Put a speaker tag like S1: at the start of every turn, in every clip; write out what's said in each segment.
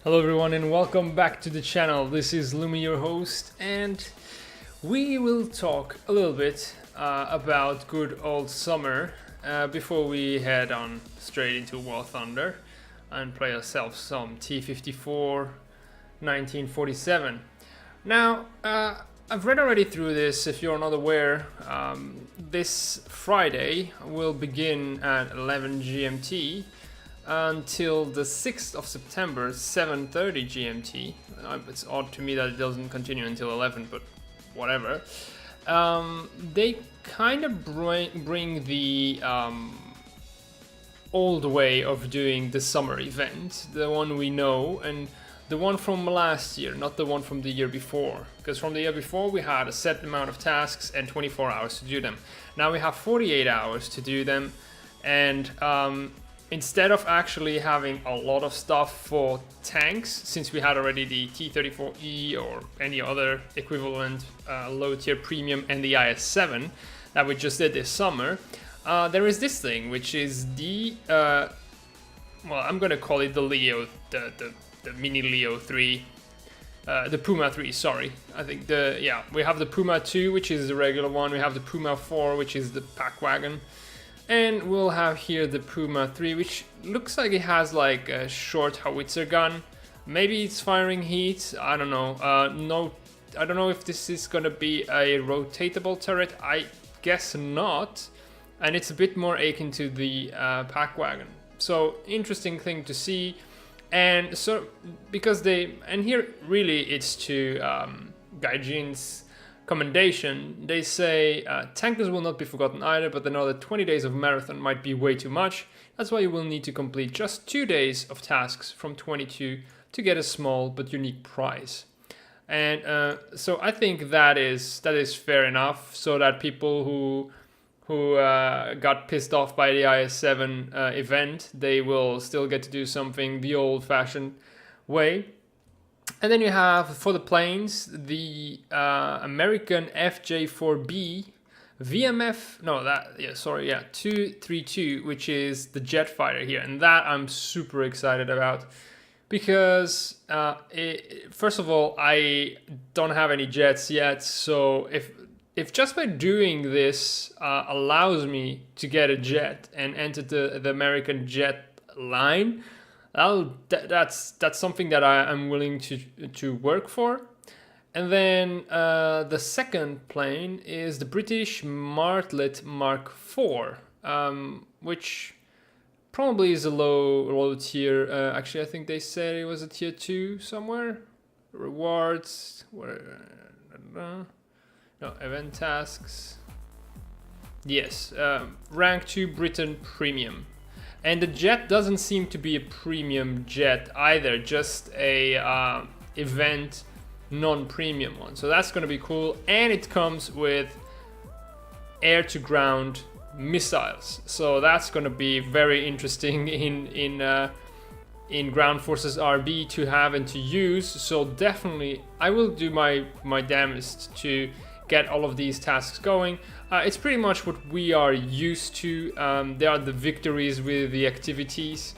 S1: Hello everyone and welcome back to the channel. This is Lumi, your host, and we will talk a little bit about good old summer before we head on straight into War Thunder and play ourselves some T-54 1947. Now, I've read already through this. If you're not aware, this Friday will begin at 11 GMT until the 6th of September, 7:30 GMT. It's odd to me that it doesn't continue until 11, but whatever. They kind of bring the old way of doing the summer event, the one we know, and the one from last year, not the one from the year before. Because from the year before we had a set amount of tasks and 24 hours to do them. Now we have 48 hours to do them, and instead of actually having a lot of stuff for tanks, since we had already the T-34E or any other equivalent low tier premium and the IS-7 that we just did this summer, there is this thing, which is the, well, I'm gonna call it the Leo, the mini Leo 3, the Puma 3, sorry. I think we have the Puma 2, which is the regular one, we have the Puma 4, which is the pack wagon. And we'll have here the Puma 3, which looks like it has like a short howitzer gun. Maybe it's firing heat, I don't know. I don't know if this is gonna be a rotatable turret. I guess not. And it's a bit more akin to the pack wagon. So interesting thing to see. And so because and here really it's to Gaijin's commendation. They say tankers will not be forgotten either, but they know that 20 days of marathon might be way too much. That's why you will need to complete just 2 days of tasks from 22 to get a small but unique prize. And so I think that is fair enough, so that people who got pissed off by the IS-7 event, they will still get to do something the old-fashioned way. And then you have, for the planes, the American FJ4B VMF, 232, which is the jet fighter here. And that I'm super excited about because, first of all, I don't have any jets yet. So if just by doing this allows me to get a jet and enter the American jet line, that's something that I'm willing to work for. And then the second plane is the British Martlet Mark IV, which probably is a low tier. Actually, I think they said it was a tier 2 somewhere. Rewards, no, event tasks. Yes, rank 2 Britain Premium. And the jet doesn't seem to be a premium jet either, just a event non-premium one. So that's going to be cool. And it comes with air-to-ground missiles. So that's going to be very interesting in Ground Forces RB to have and to use. So definitely, I will do my damnedest to get all of these tasks going. It's pretty much what we are used to. There are the victories with the activities.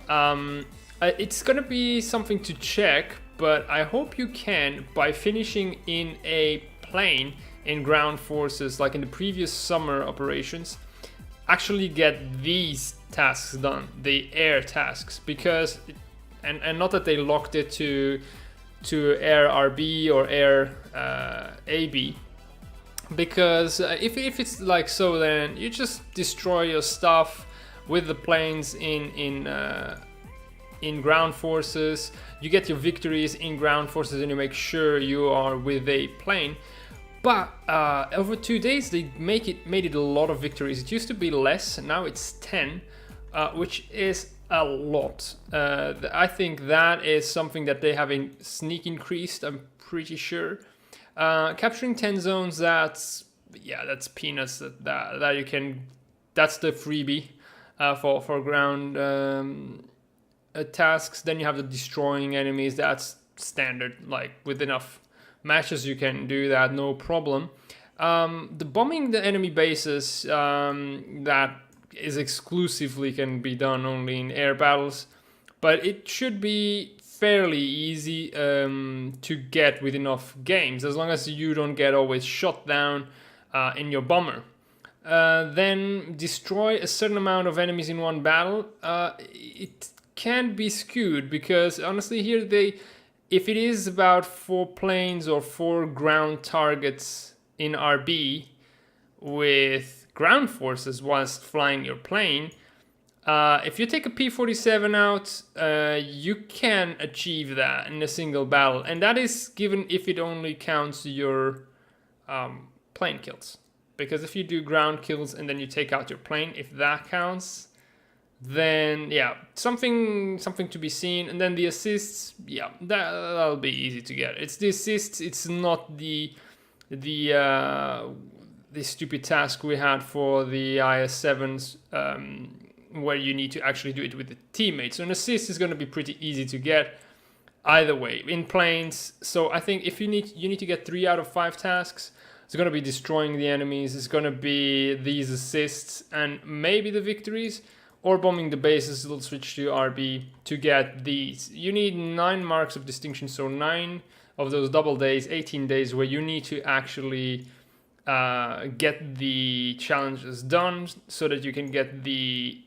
S1: It's gonna be something to check, but I hope you can, by finishing in a plane in Ground Forces, like in the previous summer operations, actually get these tasks done, the air tasks, because, and not that they locked it to air RB or air AB, because if it's like so, then you just destroy your stuff with the planes in Ground Forces. You get your victories in Ground Forces and you make sure you are with a plane. But over 2 days they made it a lot of victories. It used to be less, now it's 10, which is a lot. I think that is something that they have sneak increased, I'm pretty sure. Capturing 10 zones, that's peanuts. That you can, that's the freebie for ground tasks. Then you have the destroying enemies. That's standard. Like with enough matches, you can do that, no problem. The bombing the enemy bases, that is exclusively can be done only in air battles, but it should be fairly easy to get with enough games, as long as you don't get always shot down in your bomber. Then destroy a certain amount of enemies in one battle. It can be skewed because honestly here if it is about 4 planes or 4 ground targets in RB with ground forces whilst flying your plane, if you take a P-47 out, you can achieve that in a single battle, and that is given if it only counts your plane kills. Because if you do ground kills and then you take out your plane, if that counts, then yeah, something to be seen. And then the assists, yeah, that'll be easy to get. It's the assists. It's not the stupid task we had for the IS-7s, where you need to actually do it with the teammates. So an assist is going to be pretty easy to get either way in planes. So I think if you need to get 3 out of 5 tasks. It's going to be destroying the enemies, it's going to be these assists and maybe the victories, or bombing the bases. It'll switch to RB to get these. You need 9 marks of distinction, so 9 of those double days, 18 days where you need to actually get the challenges done so that you can get the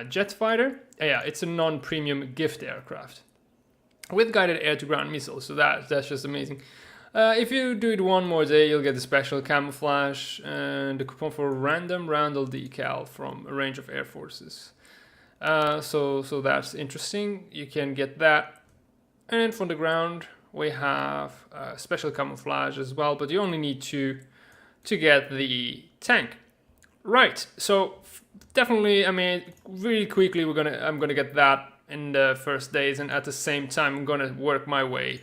S1: jet fighter. Yeah, it's a non-premium gift aircraft with guided air-to-ground missiles, so that's just amazing. If you do it one more day, you'll get the special camouflage and the coupon for random Randall decal from a range of air forces. So that's interesting. You can get that. And then from the ground, we have special camouflage as well, but you only need to get the tank. Right. So definitely, I mean, really quickly, I'm gonna get that in the first days, and at the same time, I'm gonna work my way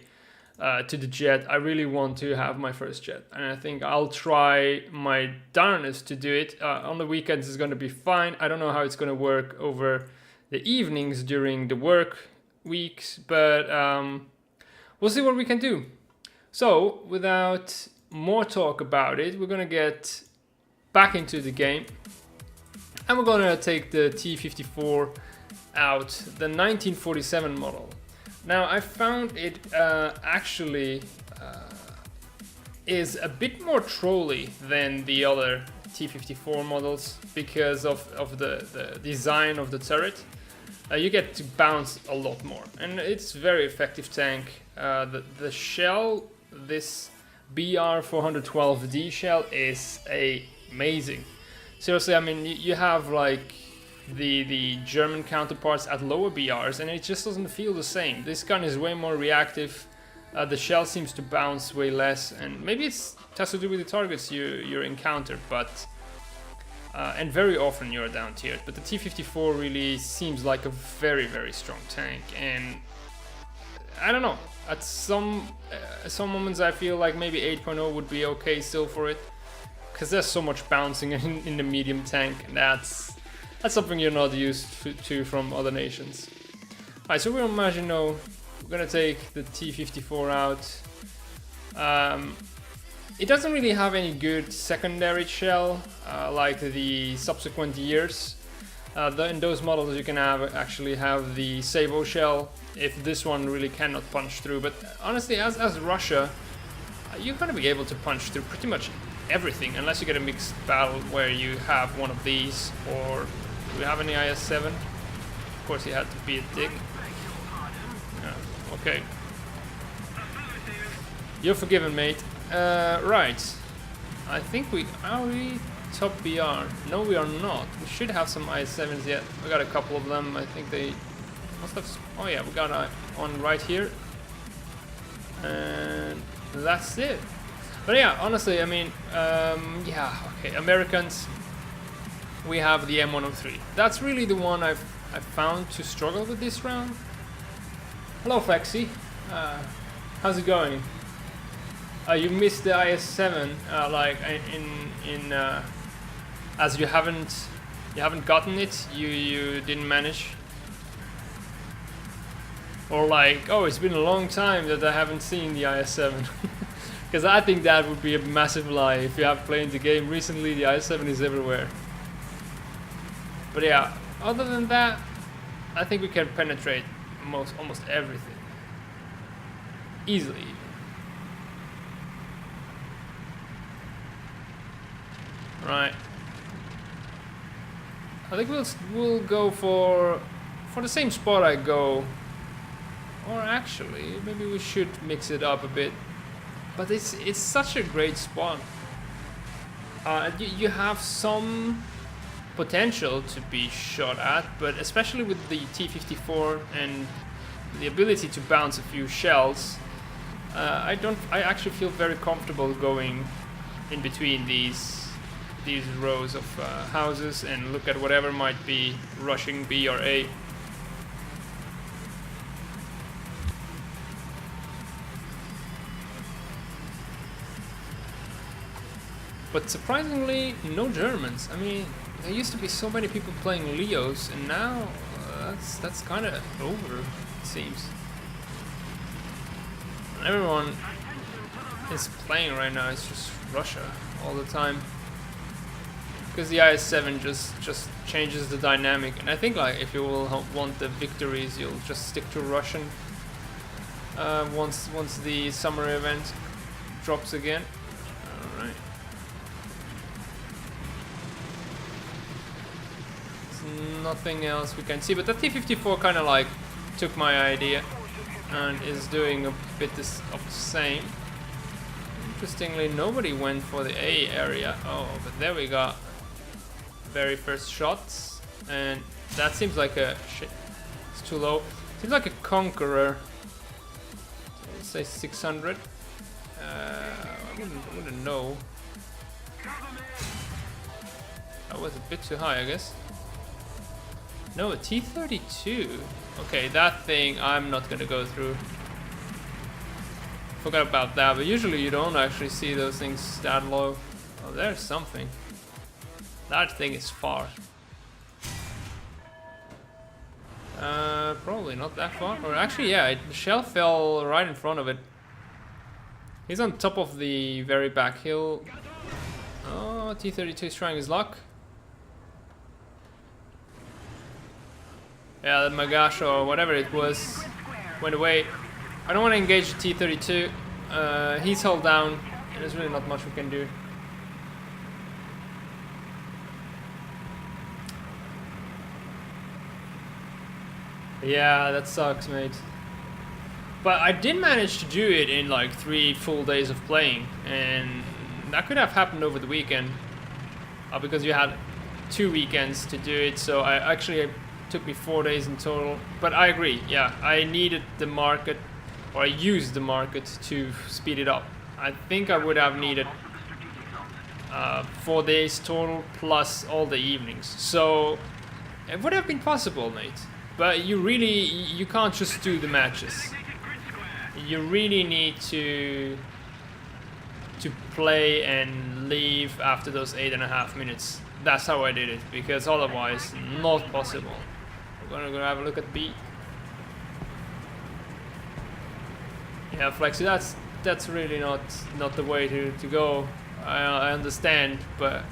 S1: to the jet. I really want to have my first jet, and I think I'll try my darnest to do it. On the weekends is going to be fine. I don't know how it's going to work over the evenings during the work weeks, but we'll see what we can do. So without more talk about it, we're going to get back into the game, and we're going to take the T-54 out, the 1947 model. Now, I found it actually is a bit more trolly than the other T-54 models because of the design of the turret. You get to bounce a lot more, and it's a very effective tank. The shell, this BR-412D shell, is amazing. Seriously, I mean, you have like the German counterparts at lower BRs, and it just doesn't feel the same. This gun is way more reactive. The shell seems to bounce way less, and maybe it has to do with the targets you encounter, but and very often you're down tiered. But the T-54 really seems like a very, very strong tank, and I don't know. At some moments I feel like maybe 8.0 would be okay still for it, because there's so much bouncing in the medium tank, and that's something you're not used to from other nations. Alright, so we're on Maginot. We're gonna take the T-54 out. It doesn't really have any good secondary shell like the subsequent years. In those models you can actually have the Sabo shell if this one really cannot punch through. But honestly, as Russia, you're gonna be able to punch through pretty much everything, unless you get a mixed battle where you have one of these, or do we have any IS-7? Of course he had to be a dick. Yeah, okay. You're forgiven, mate. Right. I think are we top BR? No, we are not. We should have some IS-7s yet. We got a couple of them. I think they must have... Oh yeah, we got one right here. And that's it. But yeah, honestly, I mean, yeah, okay, Americans, we have the M103. That's really the one I've found to struggle with this round. Hello, Flexi. How's it going? You missed the IS-7, like in as you haven't gotten it, you didn't manage, or like, oh, it's been a long time that I haven't seen the IS-7. Because I think that would be a massive lie. If you have played the game recently, the IS-7 is everywhere. But yeah, other than that, I think we can penetrate almost everything. easily. Right. I think we'll go for the same spot I go. Or actually, maybe we should mix it up a bit. But it's such a great spot. You have some potential to be shot at, but especially with the T-54 and the ability to bounce a few shells, I actually feel very comfortable going in between these rows of houses and look at whatever might be rushing B or A. But surprisingly, no Germans. I mean, there used to be so many people playing Leos, and now that's kind of over, it seems. And everyone is playing right now. It's just Russia all the time. Because the IS-7 just changes the dynamic, and I think like if you will want the victories, you'll just stick to Russian once the summer event drops again. All right. There's nothing else we can see, but the T-54 kind of like took my idea and is doing a bit of the same. Interestingly, nobody went for the A area. Oh, but there we go. Very first shots, and that seems like a shit. It's too low. Seems like a Conqueror. So let's say 600. I wouldn't know. That was a bit too high, I guess. No, a T-32. Okay, that thing I'm not gonna go through. Forgot about that, but usually you don't actually see those things that low. Oh, there's something. That thing is far. Probably not that far. Or actually, yeah, the shell fell right in front of it. He's on top of the very back hill. Oh, T-32 is trying his luck. Yeah, the Magash or whatever it was went away. I don't want to engage the T-32. He's held down. There's really not much we can do. Yeah, that sucks, mate. But I did manage to do it in like 3 full days of playing, and that could have happened over the weekend because you had 2 weekends to do it. So it took me 4 days in total. But I agree, yeah, I needed the market, or I used the market to speed it up. I think I would have needed 4 days total plus all the evenings. So it would have been possible, mate. But you can't just do the matches. You really need to play and leave after those 8.5 minutes. That's how I did it, because otherwise not possible. We're gonna go have a look at B. Yeah, Flexi, that's really not the way to go. I understand, but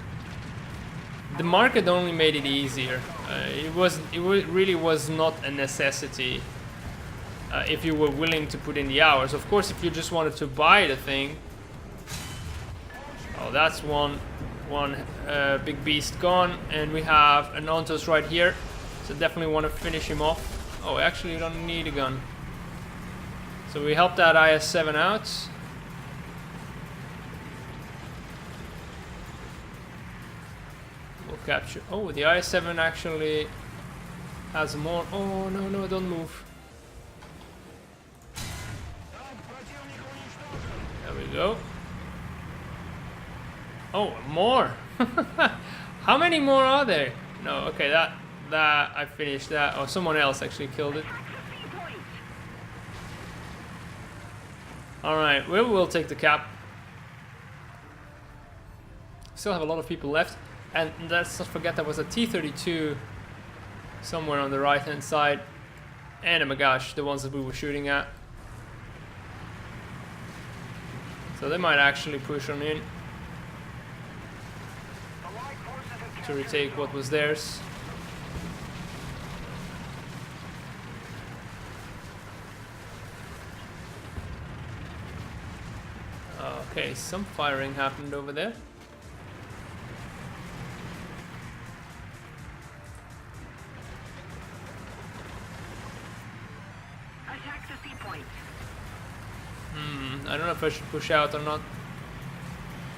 S1: the market only made it easier. It really was not a necessity if you were willing to put in the hours. Of course, if you just wanted to buy the thing. Oh, that's one big beast gone, and we have an Ontos right here. So definitely want to finish him off. Oh, actually, you don't need a gun. So we helped that IS-7 out. Capture. Oh, the IS-7 actually has more. Oh, no, don't move. There we go. Oh, more. How many more are there? No, okay, that I finished that. Oh, someone else actually killed it. All right, we'll take the cap. Still have a lot of people left. And let's not forget there was a T-32 somewhere on the right hand side, and a Magash, the ones that we were shooting at. So they might actually push on in to retake what was theirs. Okay, some firing happened over there.
S2: Attack the sea point.
S1: I don't know if I should push out or not.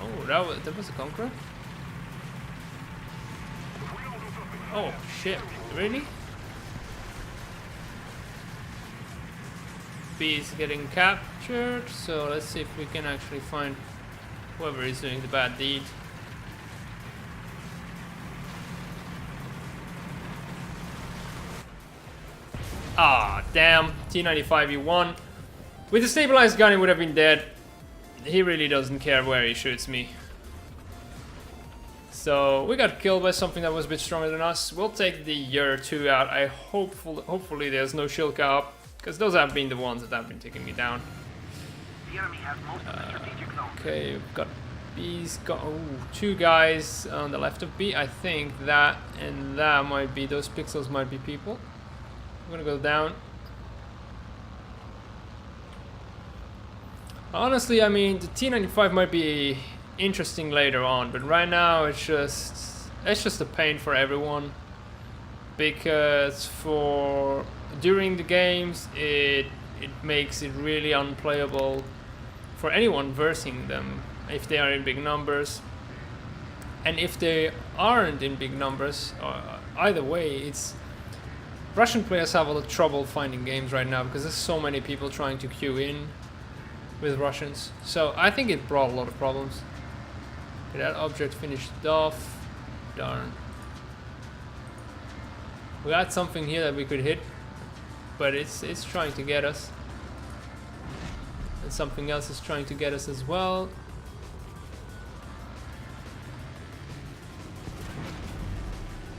S1: Oh, that was a Conqueror? Oh, shit. Really? B is getting captured, so let's see if we can actually find whoever is doing the bad deed. Ah, damn. T95E1. With a stabilized gun, he would have been dead. He really doesn't care where he shoots me. So we got killed by something that was a bit stronger than us. We'll take the Year 2 out. Hopefully there's no Shilka up, because those have been the ones that have been taking me down.
S2: The enemy has most of the strategic zone.
S1: Okay, we've got B's got two guys on the left of B. I think that and that might be, those pixels might be people. I'm gonna go down. Honestly, I mean, the T95 might be interesting later on, but right now it's just a pain for everyone, because during the games it makes it really unplayable for anyone versing them if they are in big numbers, and if they aren't in big numbers, either way, it's Russian players have a lot of trouble finding games right now because there's so many people trying to queue in with Russians. So I think it brought a lot of problems. Okay, that object finished off. Darn. We got something here that we could hit, but it's trying to get us. And something else is trying to get us as well.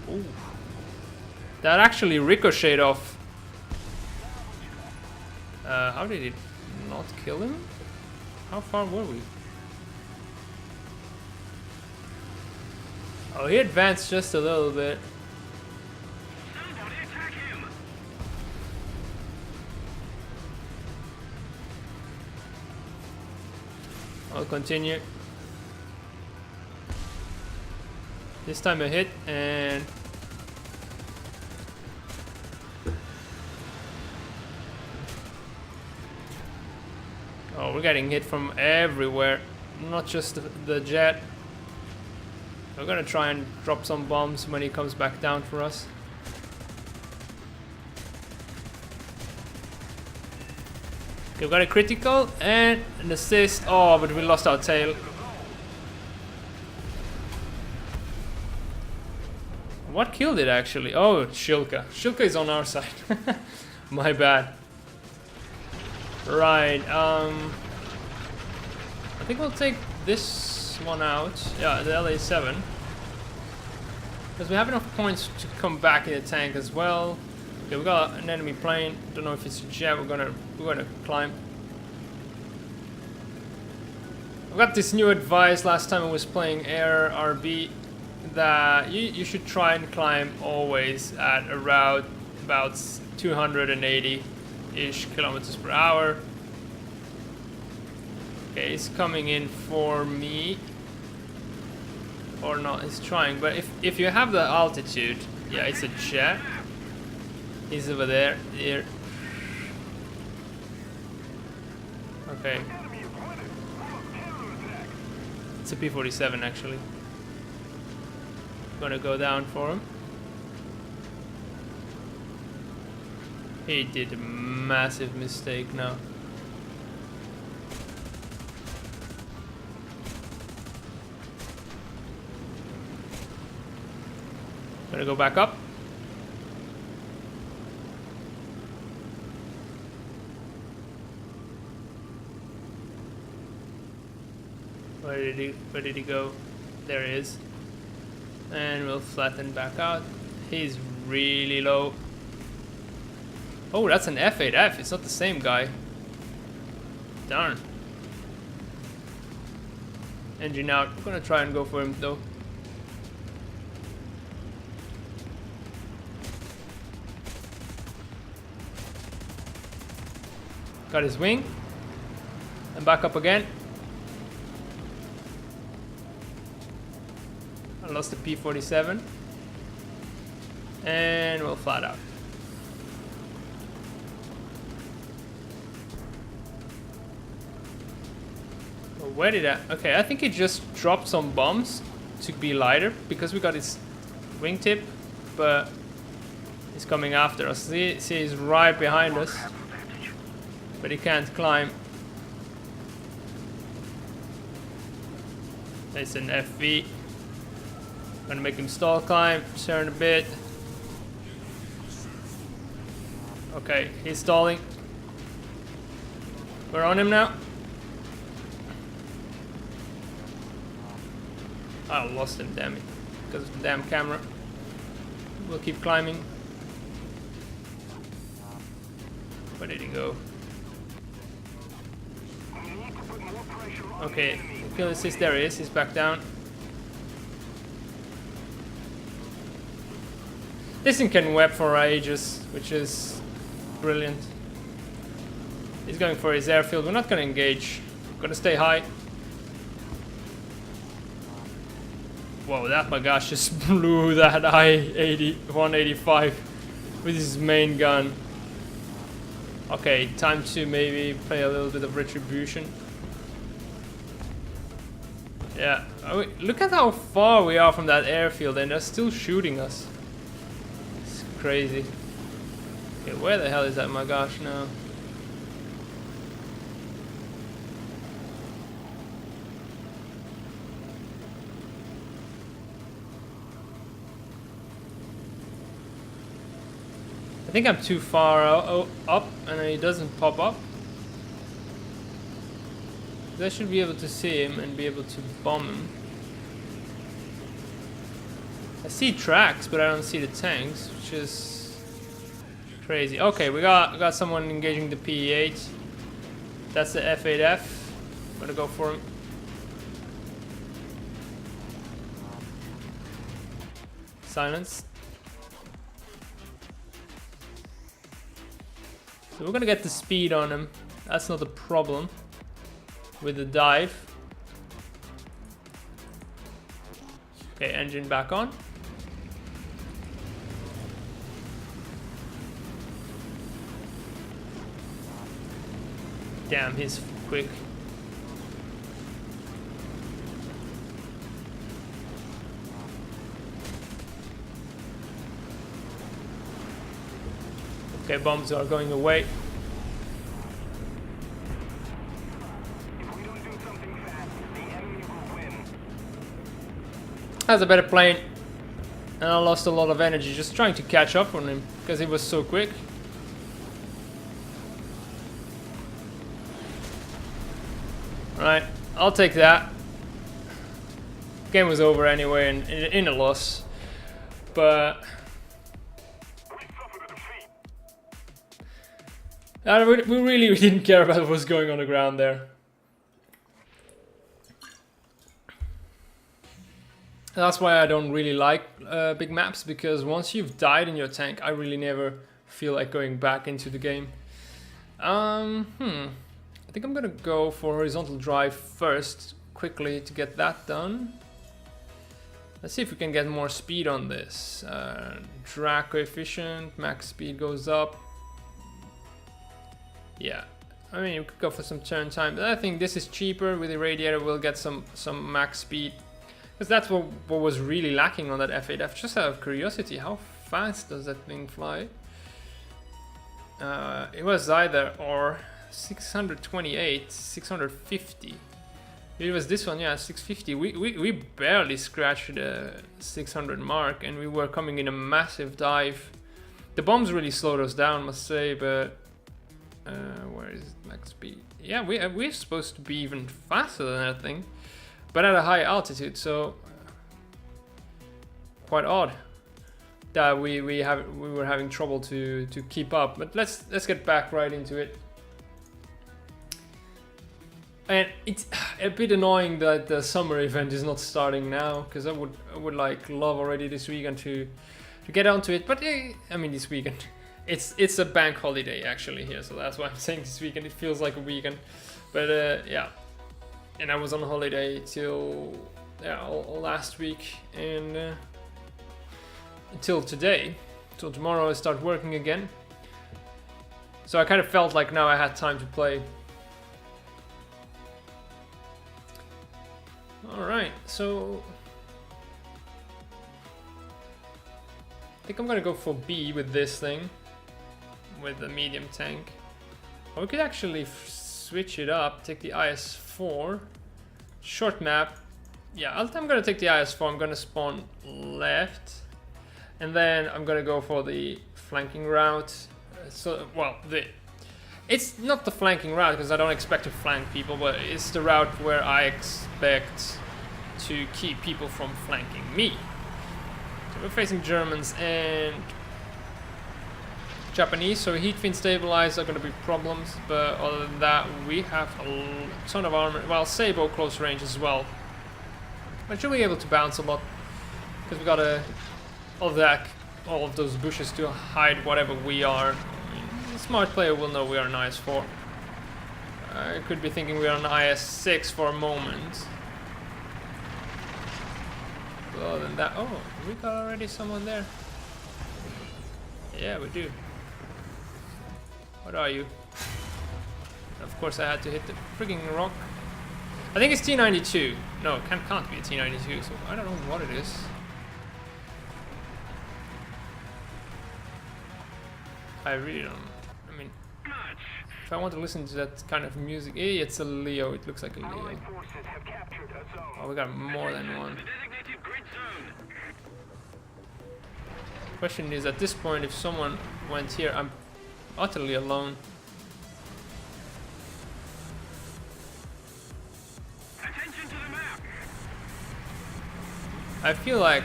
S1: Ooh. That actually ricocheted off. How did it not kill him? How far were we? Oh, he advanced just a little bit.
S2: Somebody attack him!
S1: I'll continue. This time a hit and... Oh, we're getting hit from everywhere, not just the jet. We're gonna try and drop some bombs when he comes back down for us. Okay, we got a critical and an assist. Oh, but we lost our tail. What killed it actually? Oh, Shilka. Shilka is on our side. My bad. Right, I think we'll take this one out. Yeah, the LA7. Because we have enough points to come back in the tank as well. Okay, we got an enemy plane. Don't know if it's a jet. We're gonna climb. I got this new advice last time I was playing Air RB that you should try and climb always at around about 280-ish kilometers per hour. Okay, he's coming in for me. Or not, he's trying, but if you have the altitude, yeah, it's a jet. He's over there, here. Okay. It's a P-47 actually. Gonna go down for him. He did a massive mistake now. Gonna go back up. Where did he go? There he is. And we'll flatten back out. He's really low. Oh, that's an F8F. It's not the same guy. Darn. Engine out. I'm gonna try and go for him though. Got his wing. And back up again. lost the P-47. And we'll flat out. Where did I? Okay, I think he just dropped some bombs to be lighter because we got his wingtip, but he's coming after us. See, he's right behind us, but he can't climb. It's an FV. Gonna make him stall climb, turn a bit. Okay, he's stalling. We're on him now. I lost him, damn it, because of the damn camera. We'll keep climbing. Where did he go? Okay, kill assist, there he is, he's back down. This thing can web for ages, which is brilliant. He's going for his airfield, we're not gonna engage. We're gonna stay high. Whoa, that my gosh just blew that I-185 with his main gun. Okay, time to maybe play a little bit of retribution. Yeah, look at how far we are from that airfield and they're still shooting us. It's crazy. Okay, where the hell is that my gosh now? I think I'm too far up and he doesn't pop up. I should be able to see him and be able to bomb him. I see tracks, but I don't see the tanks, which is crazy. Okay, we got someone engaging the PE-8. That's the F8F. I'm gonna go for him. Silence. So we're gonna get the speed on him. That's not a problem with the dive. Okay, engine back on. Damn, he's quick. Okay, bombs are going away. That's a better plane. And I lost a lot of energy just trying to catch up on him because he was so quick. Right, I'll take that. Game was over anyway and in a loss. But we really didn't care about what was going on the ground there. That's why I don't really like big maps, because once you've died in your tank, I really never feel like going back into the game. I think I'm gonna go for horizontal drive first, quickly to get that done. Let's see if we can get more speed on this. Drag coefficient, max speed goes up. Yeah, I mean, you could go for some turn time, but I think this is cheaper. With the radiator, we'll get some max speed. Because that's what was really lacking on that F8F. Just out of curiosity, how fast does that thing fly? It was either or 628, 650. It was this one, yeah, 650. We barely scratched the 600 mark, and we were coming in a massive dive. The bombs really slowed us down, must say, but where is max speed? Yeah, we're supposed to be even faster than that thing. But at a high altitude, so quite odd that we were having trouble to keep up. But let's get back right into it. And it's a bit annoying that the summer event is not starting now, because I would like love already this weekend to get onto it. But I mean, this weekend it's a bank holiday actually here, so that's why I'm saying this weekend. It feels like a weekend, but yeah. And I was on holiday till yeah, all last week and until today. Till tomorrow I start working again. So I kind of felt like now I had time to play. Alright, so I think I'm gonna go for B with this thing, with the medium tank. Or we could actually switch it up, take the IS-4, short map. Yeah, I'm gonna take the IS-4, I'm gonna spawn left, and then I'm gonna go for the flanking route. It's not the flanking route because I don't expect to flank people, but it's the route where I expect to keep people from flanking me. So we're facing Germans and Japanese, so heat fin stabilized are going to be problems, but other than that we have a ton of armor. Well, Sabo close range as well, but should be able to bounce a lot because we got all of those bushes to hide whatever we are. I mean, a smart player will know we are an IS-4. I could be thinking we are an IS-6 for a moment. But other than that, oh, we got already someone there. Yeah, we do. What are you? Of course, I had to hit the freaking rock. I think it's T-92. No, it can't be a T-92. So I don't know what it is. I really don't. I mean, if I want to listen to that kind of music, hey, it's a Leo. It looks like a Leo. Oh, we got more than one. Question is, at this point, if someone went here, I'm utterly alone.
S2: Attention to the map.
S1: I feel like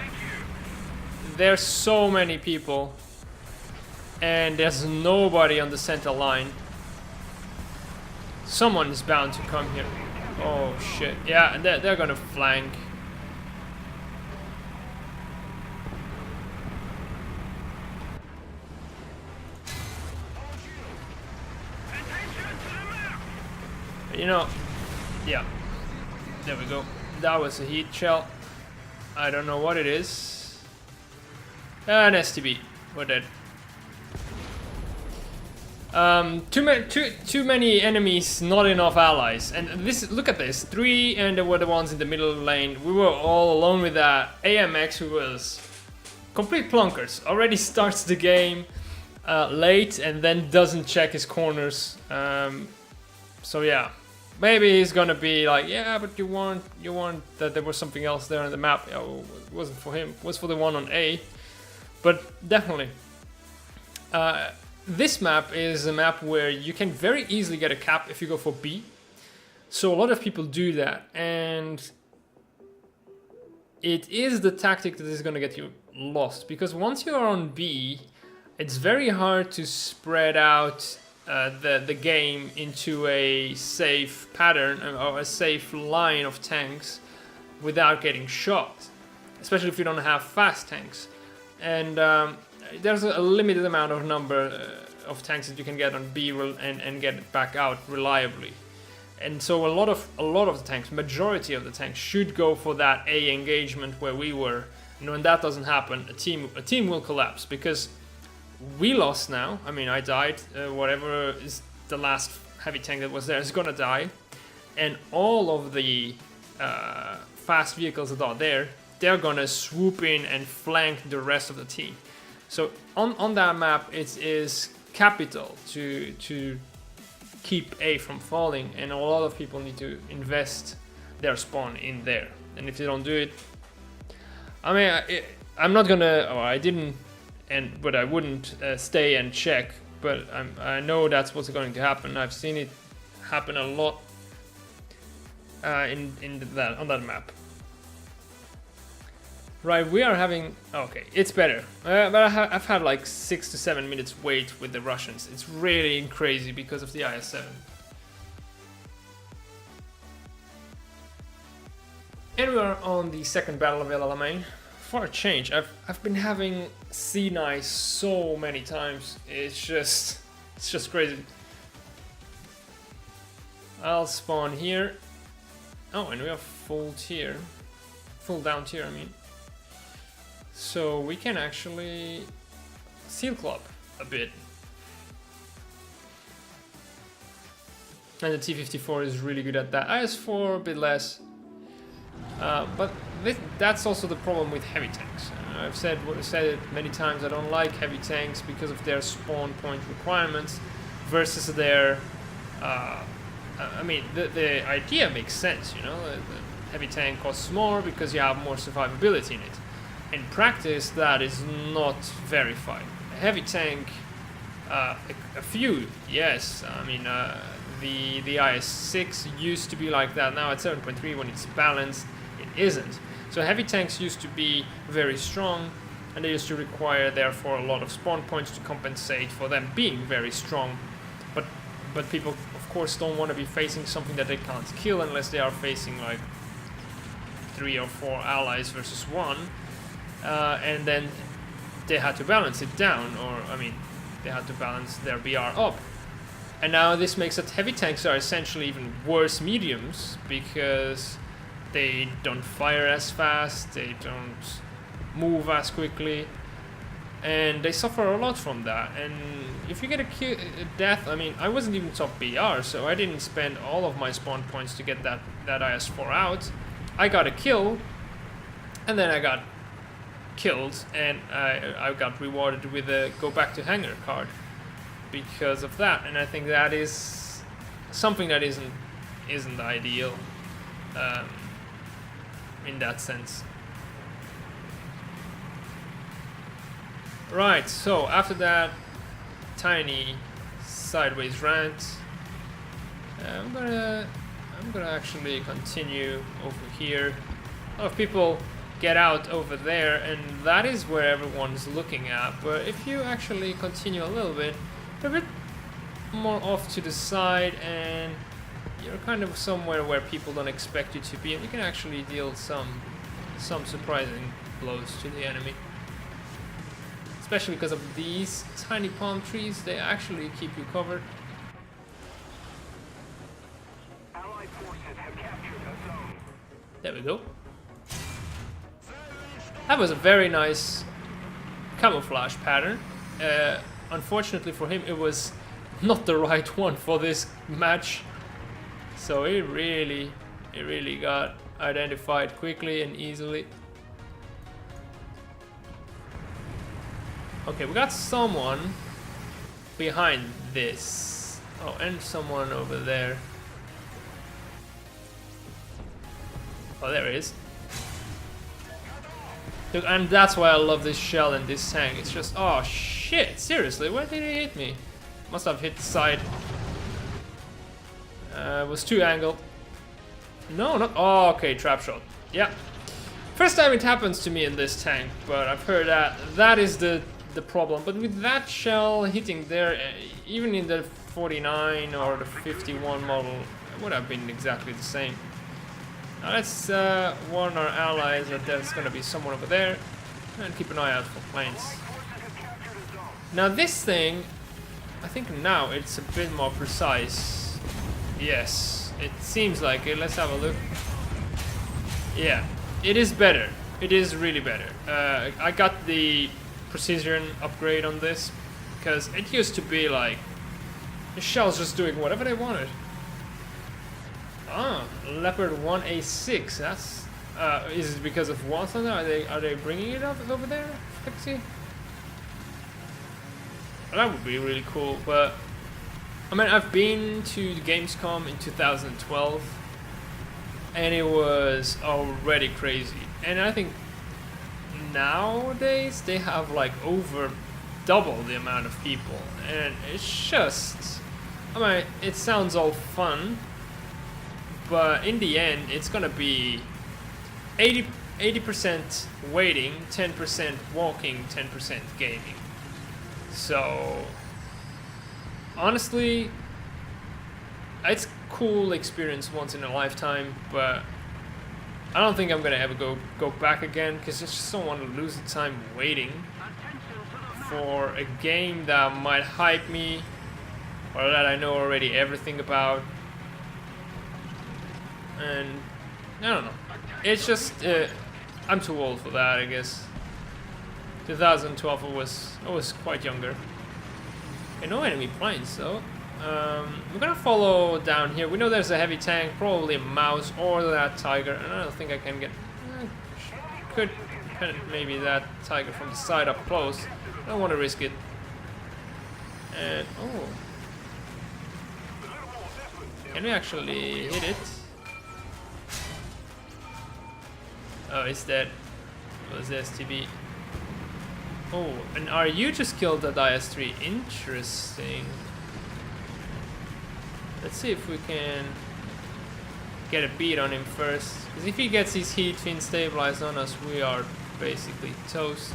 S1: there's so many people and there's nobody on the center line. Someone is bound to come here. Oh shit. Yeah, they're gonna flank. You know, yeah, there we go. That was a heat shell. I don't know what it is. An STB. We're dead. Too many enemies, not enough allies. And this, look at this. 3 and they were the ones in the middle of the lane. We were all alone with that. AMX, who was complete plunkers, already starts the game late and then doesn't check his corners. So yeah. Maybe he's gonna be like, yeah, but you want that there was something else there on the map. Oh, it wasn't for him. It was for the one on A. But definitely. This map is a map where you can very easily get a cap if you go for B. So a lot of people do that. And it is the tactic that is gonna get you lost. Because once you are on B, it's very hard to spread out the game into a safe pattern or a safe line of tanks without getting shot, especially if you don't have fast tanks. And there's a limited amount of number of tanks that you can get on B and get it back out reliably. And so a lot of the tanks, majority of the tanks, should go for that A engagement where we were. And when that doesn't happen, a team will collapse because we lost now. I mean, I died. Whatever is the last heavy tank that was there is gonna die. And all of the fast vehicles that are there, they're gonna swoop in and flank the rest of the team. So on that map, it is capital to keep A from falling. And a lot of people need to invest their spawn in there. And if they don't do it, I mean, I'm not gonna, or I didn't, but I wouldn't stay and check, but I know that's what's going to happen. I've seen it happen a lot on that map. Right, we are having, okay, it's better, but I've had like 6 to 7 minutes wait with the Russians. It's really crazy because of the IS-7. And we are on the second battle of El Alamein. For a change, I've been having Sinai so many times. It's just crazy. I'll spawn here. Oh, and we have full tier. full down tier, I mean. So we can actually Steel Club a bit. And the T-54 is really good at that. IS-4 a bit less. But that's also the problem with heavy tanks. I've said it many times, I don't like heavy tanks because of their spawn point requirements versus their... I mean, the idea makes sense, you know? The heavy tank costs more because you have more survivability in it. In practice, that is not verified. A heavy tank, a few, yes. I mean, the IS-6 used to be like that. Now at 7.3, when it's balanced, it isn't. So heavy tanks used to be very strong, and they used to require, therefore, a lot of spawn points to compensate for them being very strong. But people, of course, don't want to be facing something that they can't kill unless they are facing like 3 or 4 allies versus 1, and then they had to balance it down, or I mean, they had to balance their BR up. And now this makes it heavy tanks are essentially even worse mediums because they don't fire as fast, they don't move as quickly, and they suffer a lot from that. And if you get a death, I mean, I wasn't even top BR, so I didn't spend all of my spawn points to get that IS-4 out. I got a kill, and then I got killed, and I got rewarded with a go back to hangar card because of that. And I think that is something that isn't ideal in that sense. Right, so after that tiny sideways rant, I'm gonna actually continue over here. A lot of people get out over there, and that is where everyone's looking at. But if you actually continue a little bit, a bit more off to the side, and you're kind of somewhere where people don't expect you to be, and you can actually deal some surprising blows to the enemy. Especially because of these tiny palm trees, they actually keep you covered.
S2: Allied forces have captured a zone.
S1: There we go. That was a very nice camouflage pattern. Unfortunately for him, it was not the right one for this match. So it really got identified quickly and easily. Okay, we got someone behind this. Oh, and someone over there. Oh, there it is. Look, and that's why I love this shell and this tank. It's just, oh shit, seriously, where did he hit me? Must have hit the side. It was too angled. No, not, oh, okay, trap shot. Yeah. First time it happens to me in this tank, but I've heard that is the problem. But with that shell hitting there, even in the 49 or the 51 model, it would have been exactly the same. Now let's warn our allies that there's going to be someone over there, and keep an eye out for planes. Now this thing, I think now it's a bit more precise. Yes, it seems like it. Let's have a look. Yeah, it is better. It is really better. I got the precision upgrade on this because it used to be like the shell's just doing whatever they wanted. Ah, Leopard 1A6. That's is it because of War Thunder? Are they bringing it up over there? Let's see. Well, that would be really cool. But I mean, I've been to the Gamescom in 2012, and it was already crazy. And I think nowadays they have like over double the amount of people, and it's just, I mean, it sounds all fun, but in the end it's gonna be 80% waiting, 10% walking, 10% gaming. So honestly, it's cool experience once in a lifetime, but I don't think I'm gonna ever go back again, because I just don't want to lose the time waiting for a game that might hype me or that I know already everything about. And I don't know. It's just I'm too old for that, I guess. 2012 I was quite younger. Okay, no enemy planes though. We're gonna follow down here. We know there's a heavy tank, probably a mouse or that tiger, and I don't think I can get. Could maybe that tiger from the side up close. I don't want to risk it. And oh, can we actually hit it? Oh, it's dead. What was the STB? Oh, and RU just killed that IS-3. Interesting. Let's see if we can get a beat on him first. Because if he gets his heat fin stabilized on us, we are basically toast.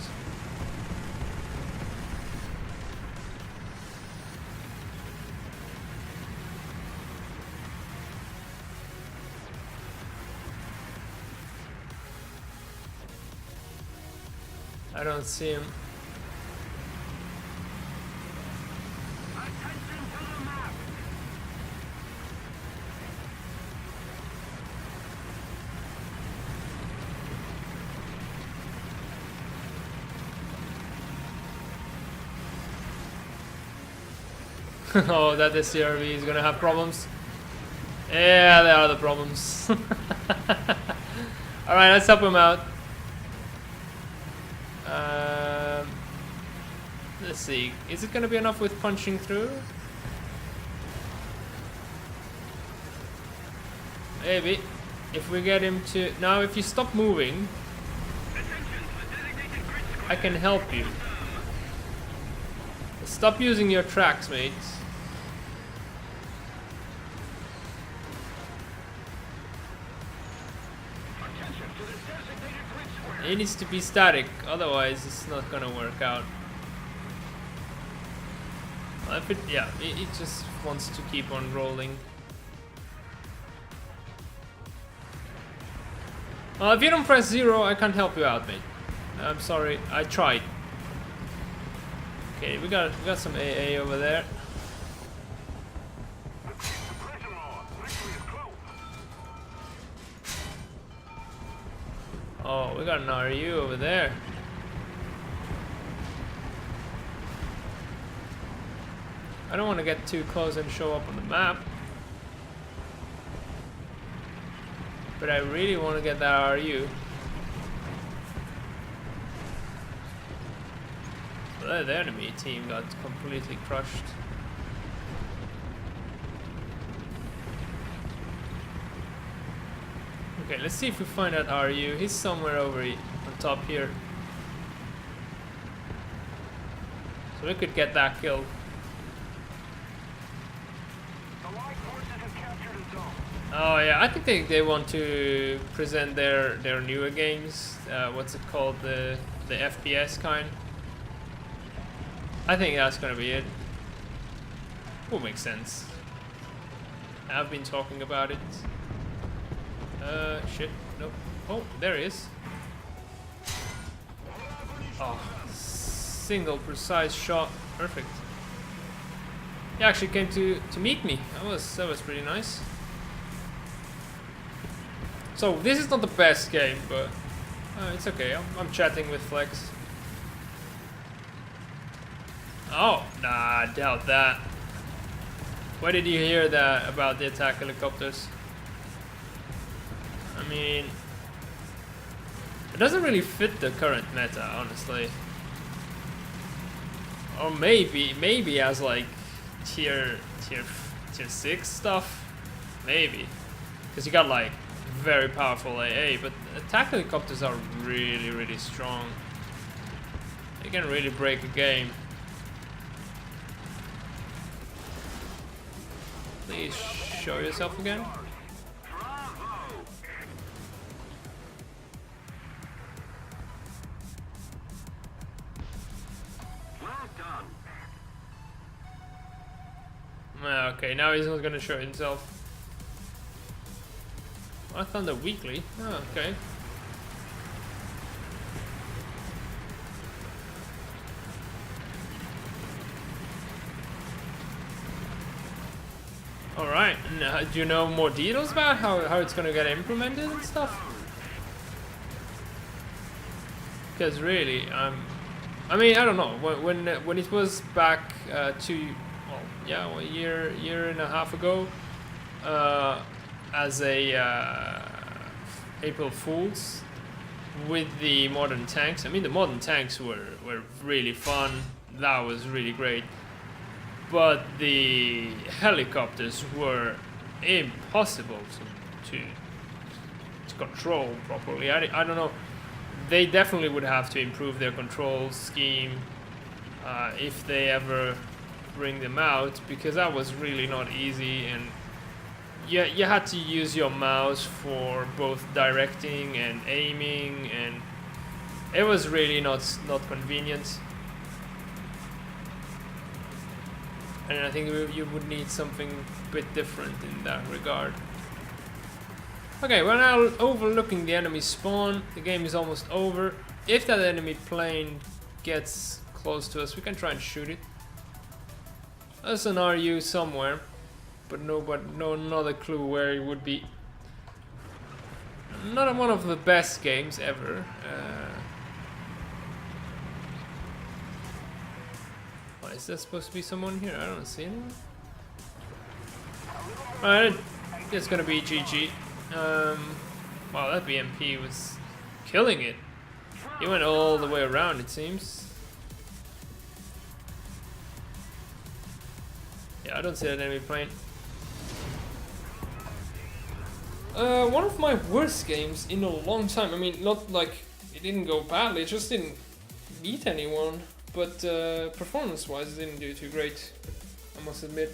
S1: I don't see him. Oh, that SCRV is gonna have problems. Yeah, there are the problems. Alright, let's help him out. Let's see. Is it gonna be enough with punching through? Maybe. If we get him to... Now, if you stop moving, I can help you. Stop using your tracks, mates. It needs to be static, otherwise it's not gonna work out. Well, if it, yeah, it just wants to keep on rolling. Well, if you don't press 0, I can't help you out, mate. I'm sorry, I tried. Okay, we got some AA over there. Oh, we got an RU over there. I don't want to get too close and show up on the map. But I really want to get that RU. Well, the enemy team got completely crushed. Okay, let's see if we find that RU. He's somewhere over on top here. So we could get that kill. Oh yeah, I think they want to present their newer games. What's it called? The FPS kind. I think that's gonna be it. Will make sense. I've been talking about it. Shit. Nope. Oh, there he is. Oh, single precise shot. Perfect. He actually came to meet me. That was pretty nice. So this is not the best game, but it's okay. I'm chatting with Flex. Oh, nah, I doubt that. Where did you hear that about the attack helicopters? I mean, it doesn't really fit the current meta, honestly. Or maybe as like tier 6 stuff, maybe, because you got like very powerful AA, but attack helicopters are really strong. They can really break a game. Please show yourself again. Okay, now he's not gonna show himself. I Thunder Weekly. Oh, okay. Alright, do you know more details about how it's gonna get implemented and stuff? Because really, I mean, I don't know. When it was back a year and a half ago, as a April Fools with the modern tanks. I mean, the modern tanks were really fun. That was really great. But the helicopters were impossible to control properly. I don't know. They definitely would have to improve their control scheme if they ever bring them out, because that was really not easy, and you had to use your mouse for both directing and aiming, and it was really not convenient. And I think you would need something a bit different in that regard. Okay, we're now overlooking the enemy spawn. The game is almost over. If that enemy plane gets close to us, we can try and shoot it. There's an RU somewhere, but no another clue where it would be. Not one of the best games ever. Is there supposed to be someone here? I don't see anyone. Alright, it's gonna be GG. Wow, that BMP was killing it. He went all the way around, it seems. Yeah, I don't see that enemy plane. One of my worst games in a long time. I mean, not like it didn't go badly, it just didn't beat anyone. But performance-wise, it didn't do too great, I must admit.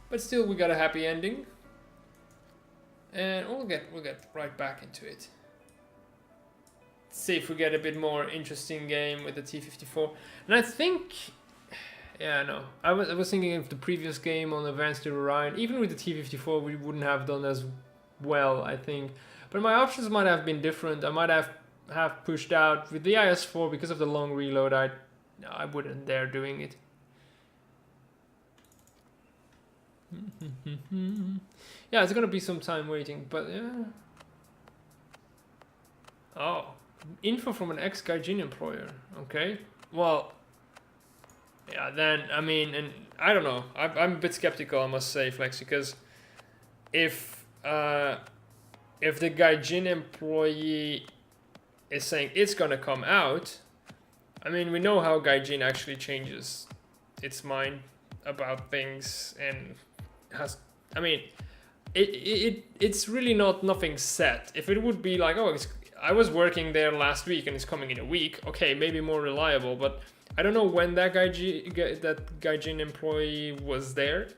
S1: But still, we got a happy ending, and we'll get right back into it. See if we get a bit more interesting game with the T-54. And I think, yeah, no, I was thinking of the previous game on Advanced Orion. Even with the T-54, we wouldn't have done as well, I think. But my options might have been different. I might have pushed out with the IS-4 because of the long reload. I wouldn't dare doing it. Yeah, it's gonna be some time waiting, but yeah. Oh, info from an ex-Gaijin employer. Okay, well, yeah. Then I mean, and I don't know. I'm a bit skeptical, I must say, Flex, because if the Gaijin employee is saying it's gonna come out, I mean, we know how Gaijin actually changes its mind about things and has. I mean, it's really nothing set. If it would be like, oh, I was working there last week and it's coming in a week, okay, maybe more reliable. But I don't know when that Gaijin employee was there,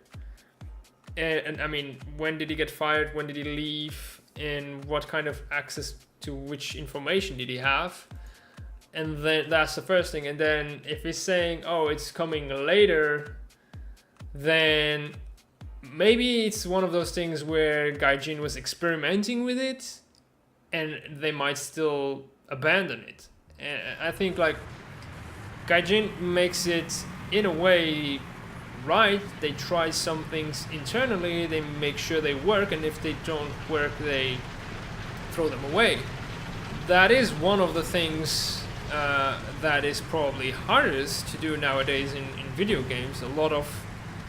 S1: and I mean, when did he get fired? When did he leave? And what kind of access to which information did he have? And then that's the first thing. And then if he's saying, oh, it's coming later, then maybe it's one of those things where Gaijin was experimenting with it and they might still abandon it. And I think like Gaijin makes it in a way right. They try some things internally, they make sure they work, and if they don't work, they throw them away. That is one of the things that is probably hardest to do nowadays in video games. A lot of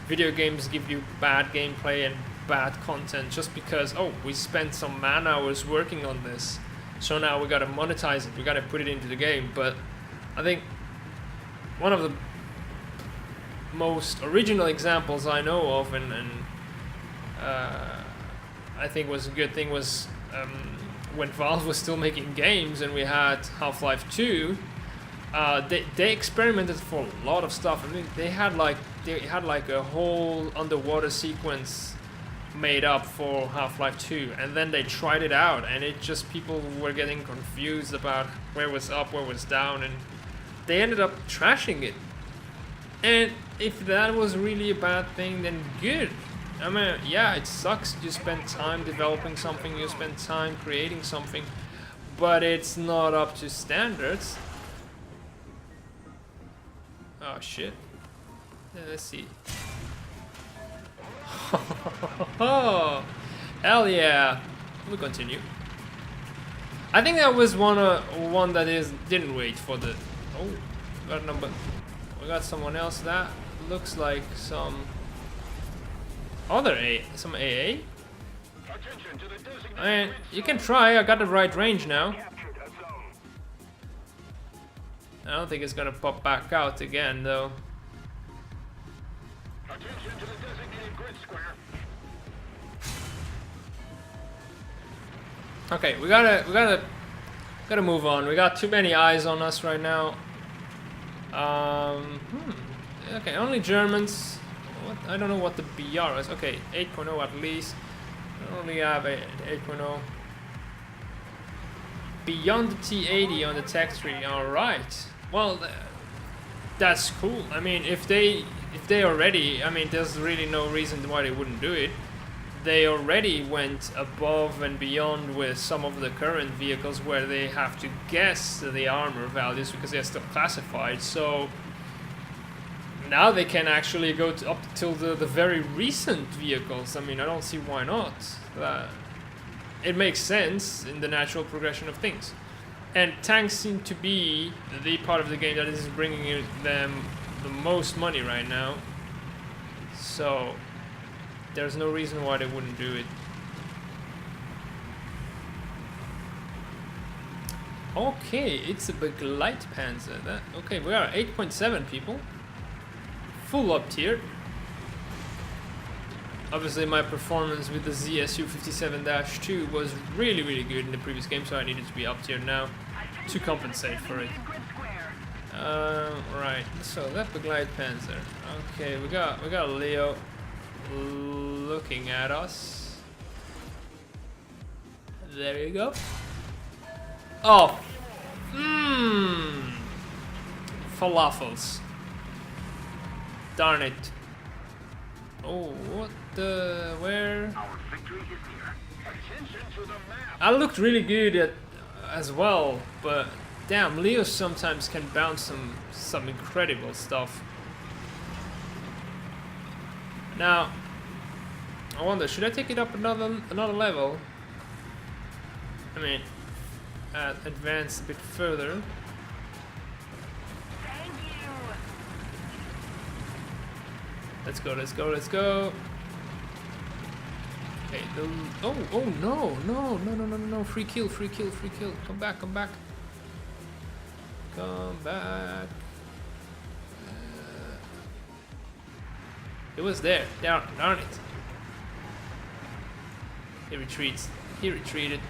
S1: video games give you bad gameplay and bad content just because, oh, we spent some man hours working on this, so now we gotta monetize it, we gotta put it into the game. But I think one of the most original examples I know of, and I think was a good thing, was when Valve was still making games and we had Half-Life 2. They experimented for a lot of stuff. I mean, they had like a whole underwater sequence made up for Half-Life 2, and then they tried it out, and it just, people were getting confused about where was up, where was down, and they ended up trashing it. And if that was really a bad thing, then good. I mean, yeah, it sucks. You spend time developing something, you spend time creating something, but it's not up to standards. Oh shit. Yeah, let's see. Oh, hell yeah. We'll continue. I think that was one that didn't wait for the. Oh, we got someone else that looks like some other some AA.
S2: Attention to the designated
S1: I mean,
S2: red
S1: you
S2: zone.
S1: can try. I got the right range now.
S2: Captured a zone.
S1: I don't think it's gonna pop back out again though.
S2: Attention to the designated grid square.
S1: Okay, we gotta move on. We got too many eyes on us right now. Okay, only Germans. What? I don't know what the BR is. Okay, 8.0 at least. I only have a 8.0. Beyond the T80 on the tech tree. All right. Well, that's cool. I mean, if they already, I mean, there's really no reason why they wouldn't do it. They already went above and beyond with some of the current vehicles where they have to guess the armor values because they're still classified. So now they can actually go up till the very recent vehicles. I mean, I don't see why not. It makes sense in the natural progression of things. And tanks seem to be the part of the game that is bringing them the most money right now. So there's no reason why they wouldn't do it. Okay, it's a Begleitpanzer. Okay, we are 8.7 people. Full up tier. Obviously my performance with the ZSU 57-2 was really good in the previous game, so I needed to be up tier now to compensate for it. Right, so that Begleitpanzer. Okay, we got Leo looking at us. There you go. Oh, falafels. Darn it. Oh, what the, where?
S2: Our victory is near. Attention to the map.
S1: I looked really good as well, but damn, Leo sometimes can bounce some incredible stuff. Now, I wonder, should I take it up another level? I mean, advance a bit further.
S2: Thank you.
S1: Let's go. Okay, oh no, free kill. Come back. It was there. Darn it. He retreats. He retreated.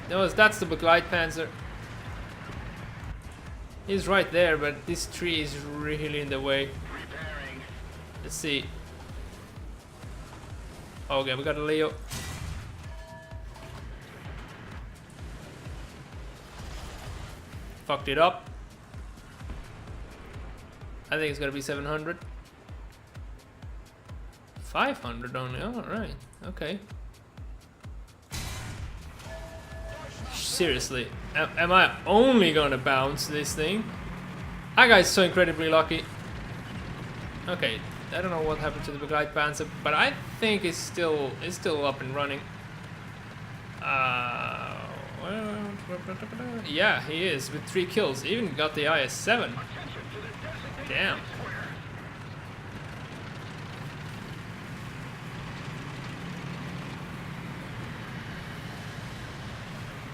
S1: That's the Begleitpanzer. He's right there, but this tree is really in the way.
S2: Repairing.
S1: Let's see. Okay, we got a Leo. Fucked it up. I think it's gonna be 700. 500 only. Alright. Okay. Seriously. Am I only gonna bounce this thing? That guy's so incredibly lucky. Okay. I don't know what happened to the Begleitpanzer, but I think it's still up and running. Yeah, he is with 3 kills. Even got the IS-7. Damn.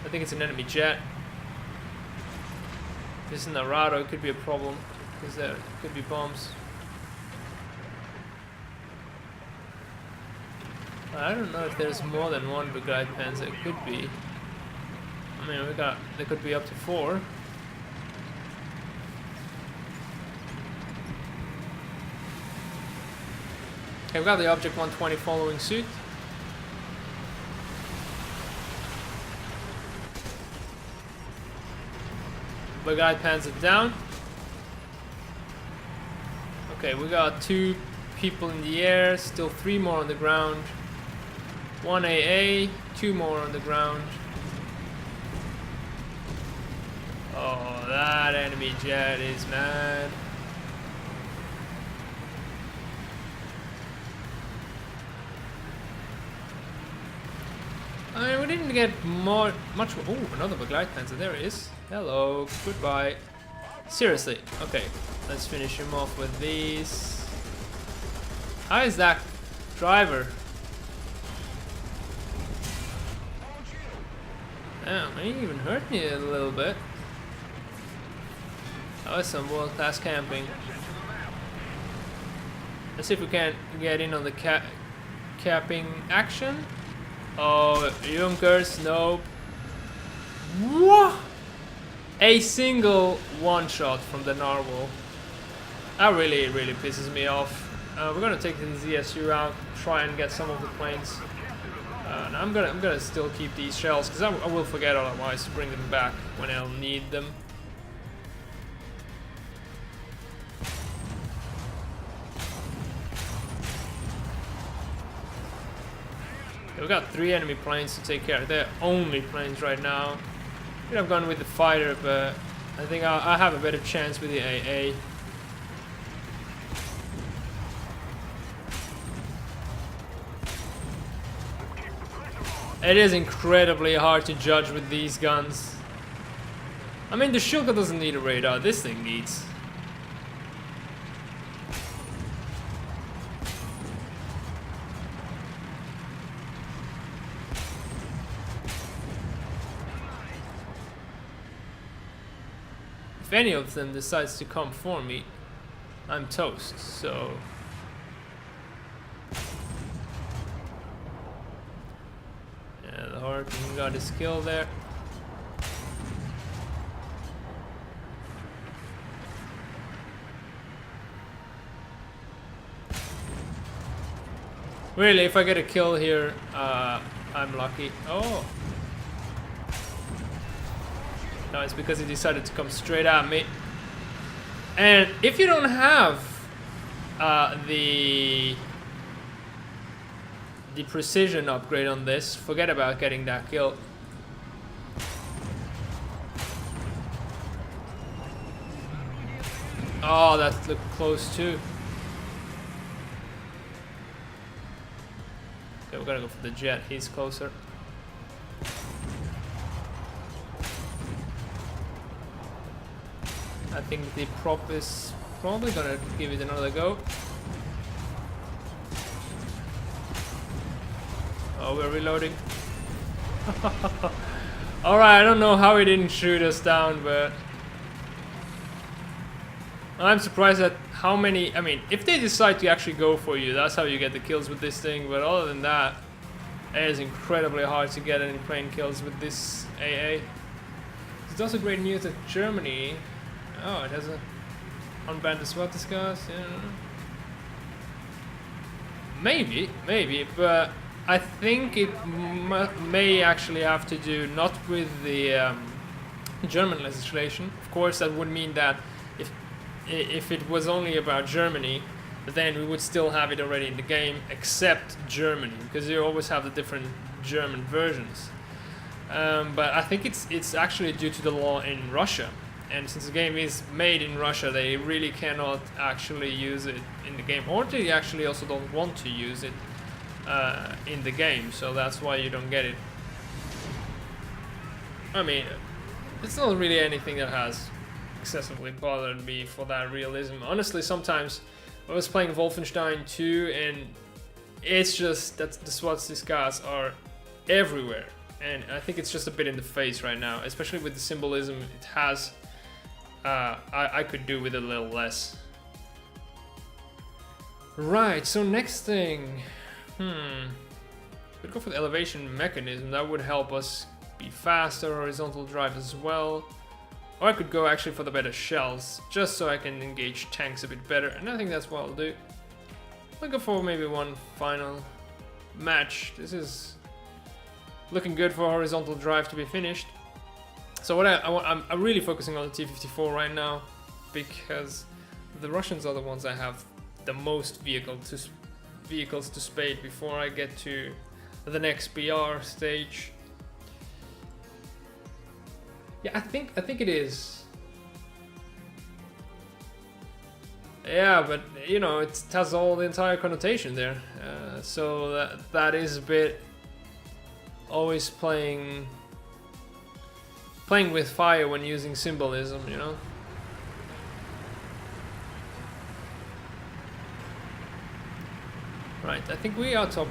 S1: I think it's an enemy jet. If this is Narado, it could be a problem because there could be bombs. I don't know if there's more than one Begleitpanzer. It could be. I mean, there could be up to 4. Okay, we got the Object 120 following suit. Begleitpanzer down. Okay, we got 2 people in the air, still 3 more on the ground. 1 AA, 2 more on the ground. Oh, that enemy jet is mad. I mean, we didn't get much. Oh, another Begleitpanzer. There it is. Hello. Goodbye. Seriously. Okay. Let's finish him off with these. How is that driver? Damn, he even hurt me a little bit. That was some world-class camping. Let's see if we can get in on the capping action. Oh, Junkers, nope. What? A single one-shot from the Narwhal. That really pisses me off. We're gonna take the ZSU out, try and get some of the planes. And I'm gonna still keep these shells because I will forget otherwise to bring them back when I'll need them. Okay, we got 3 enemy planes to take care of. They're only planes right now. Could have gone with the fighter, but I think I have a better chance with the AA. It is incredibly hard to judge with these guns. I mean, the Shilka doesn't need a radar, this thing needs. If any of them decides to come for me, I'm toast, so... Yeah, the Hurricane got his kill there. Really, if I get a kill here, I'm lucky. Oh! No, it's because he decided to come straight at me. And if you don't have the precision upgrade on this, forget about getting that kill. Oh, that looked close too. Okay, we're gonna go for the jet. He's closer. I think the prop is probably gonna give it another go. Oh, we're reloading. Alright, I don't know how he didn't shoot us down, but... I'm surprised at how many... I mean, if they decide to actually go for you, that's how you get the kills with this thing, but other than that, it is incredibly hard to get any plane kills with this AA. It's also great news that Germany... Oh, it has a unbanned SWAT discuss. Yeah. Maybe, but I think it may actually have to do not with the German legislation. Of course, that would mean that if it was only about Germany, then we would still have it already in the game, except Germany, because you always have the different German versions. But I think it's actually due to the law in Russia. And since the game is made in Russia, they really cannot actually use it in the game. Or they actually also don't want to use it in the game. So that's why you don't get it. I mean, it's not really anything that has excessively bothered me for that realism. Honestly, sometimes I was playing Wolfenstein 2 and it's just that the SWAT disguise are everywhere. And I think it's just a bit in the face right now, especially with the symbolism it has. I could do with a little less. Right, so next thing. We'd go for the elevation mechanism. That would help us be faster, horizontal drive as well. Or I could go actually for the better shells, just so I can engage tanks a bit better. And I think that's what I'll do. I'll go for maybe one final match. This is looking good for horizontal drive to be finished. So what I'm really focusing on the T-54 right now, because the Russians are the ones I have the most vehicles to spade before I get to the next BR stage. Yeah, I think it is. Yeah, but you know, it has all the entire connotation there, so that is a bit always playing with fire when using symbolism, you know. Right, I think we are top.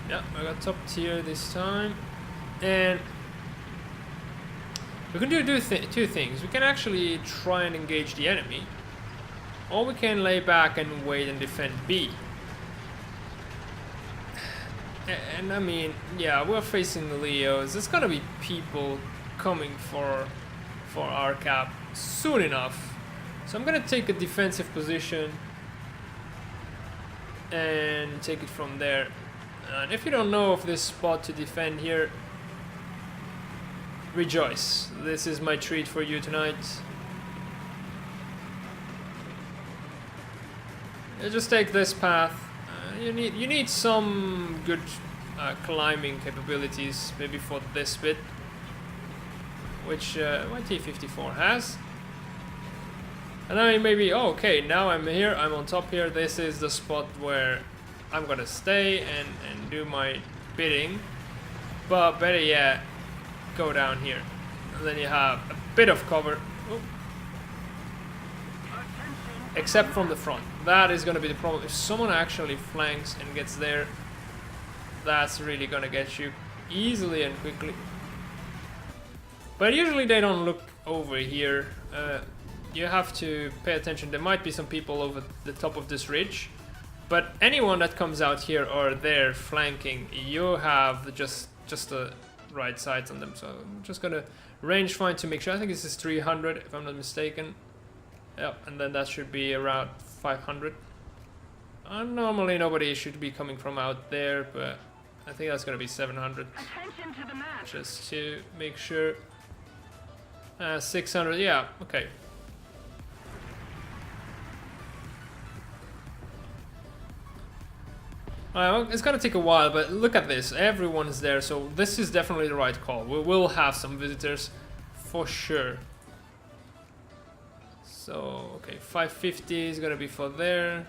S1: Yeah, I got top tier this time, and we can do two things. We can actually try and engage the enemy, or we can lay back and wait and defend B. And I mean, yeah, we're facing the Leos. There's gonna be people coming for our cap soon enough, so I'm gonna take a defensive position and take it from there. And if you don't know of this spot to defend here, rejoice. This is my treat for you tonight. You just take this path. You need some good climbing capabilities, maybe for this bit, which my T-54 has. And I mean, maybe, oh, okay, now I'm here, I'm on top here, this is the spot where I'm gonna stay and do my bidding. But better yet, go down here. And then you have a bit of cover. Oh. Except from the front. That is gonna be the problem. If someone actually flanks and gets there, that's really gonna get you easily and quickly. But usually they don't look over here. You have to pay attention. There might be some people over the top of this ridge, but anyone that comes out here or there flanking, you have just the right sides on them. So I'm just gonna range find to make sure. I think this is 300 if I'm not mistaken. Yep, and then that should be around 500. Normally nobody should be coming from out there, but I think that's gonna be 700.
S2: Attention to the map.
S1: Just to make sure. 600, yeah, okay. Well, it's gonna take a while, but look at this. Everyone is there, so this is definitely the right call. We will have some visitors for sure. So, okay, 550 is gonna be for there.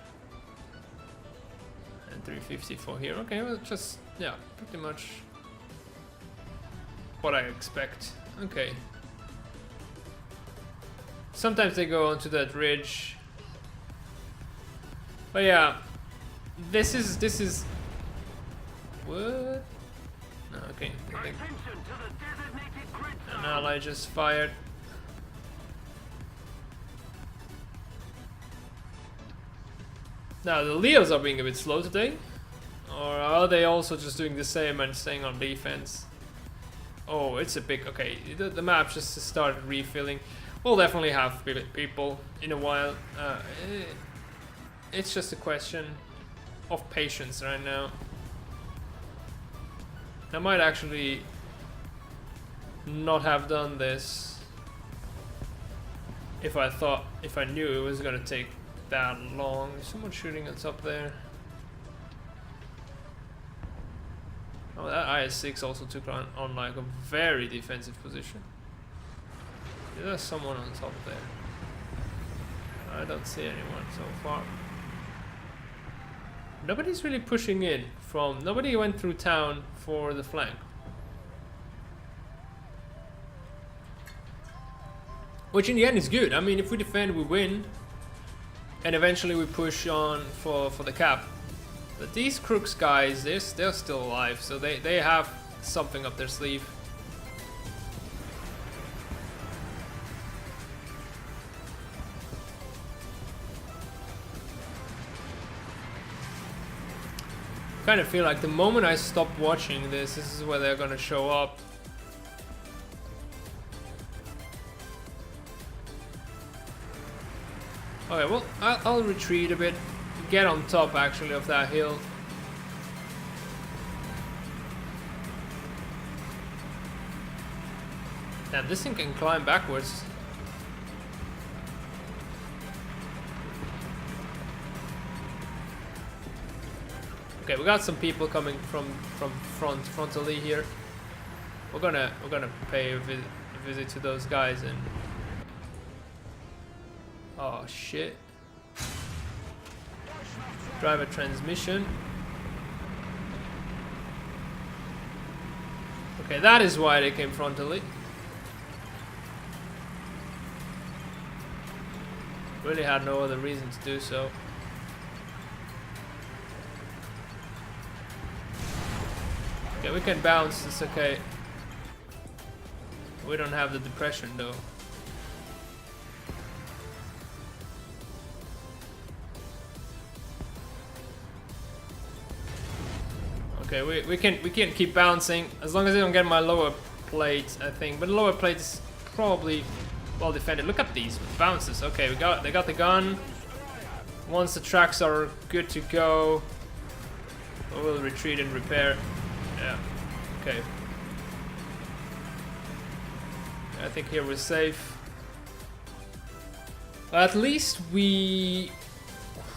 S1: And 350 for here. Okay, well, just, yeah, pretty much what I expect. Okay. Sometimes they go onto that ridge. But yeah. This is what? No, okay.
S2: Attention to the designated grid
S1: An
S2: zone.
S1: ally just fired. Now the Leos are being a bit slow today, or are they also just doing the same and staying on defense? Oh, it's a big. Okay, the map just started refilling. We'll definitely have people in a while. It's just a question of patience right now. I might actually not have done this if I knew it was gonna take that long. Is someone shooting us up there? Oh, that IS-6 also took on like a very defensive position. There's someone on top there. I don't see anyone so far. Nobody's really pushing in from. Nobody went through town for the flank. Which in the end is good. I mean, if we defend, we win. And eventually we push on for the cap. But these crooks guys, they're still alive. So they have something up their sleeve. Kind of feel like the moment I stop watching this is where they're gonna show up. Okay, well, I'll retreat a bit, get on top actually of that hill. Damn, this thing can climb backwards. Okay, we got some people coming from frontally here. We're gonna pay a visit to those guys and. Oh shit! Driver transmission. Okay, that is why they came frontally. Really had no other reason to do so. Okay, we can bounce, it's okay. We don't have the depression though. Okay, we can keep bouncing as long as I don't get my lower plate, I think. But the lower plate is probably well defended. Look at these bounces. Okay, they got the gun. Once the tracks are good to go, we'll retreat and repair. Yeah. Okay. I think here we're safe. At least we...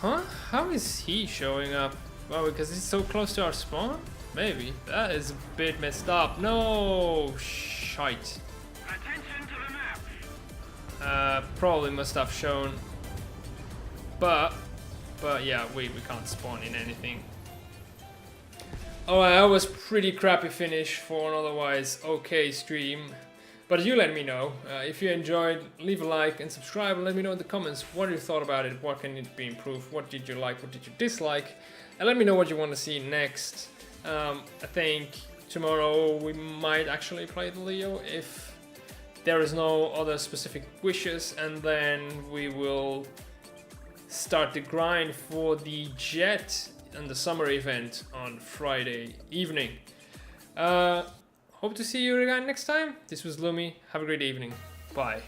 S1: Huh? How is he showing up? Well, because he's so close to our spawn? Maybe. That is a bit messed up. No! Shite.
S2: Attention to the map.
S1: Probably must have shown. But yeah, we can't spawn in anything. Alright, that was pretty crappy finish for an otherwise okay stream. But you let me know. If you enjoyed, leave a like and subscribe and let me know in the comments what you thought about it, what can it be improved, what did you like, what did you dislike, and let me know what you want to see next. I think tomorrow we might actually play the Leo if there is no other specific wishes, and then we will start the grind for the Jet and the summer event on Friday evening. Hope to see you again next time. This was Lumi. Have a great evening. Bye.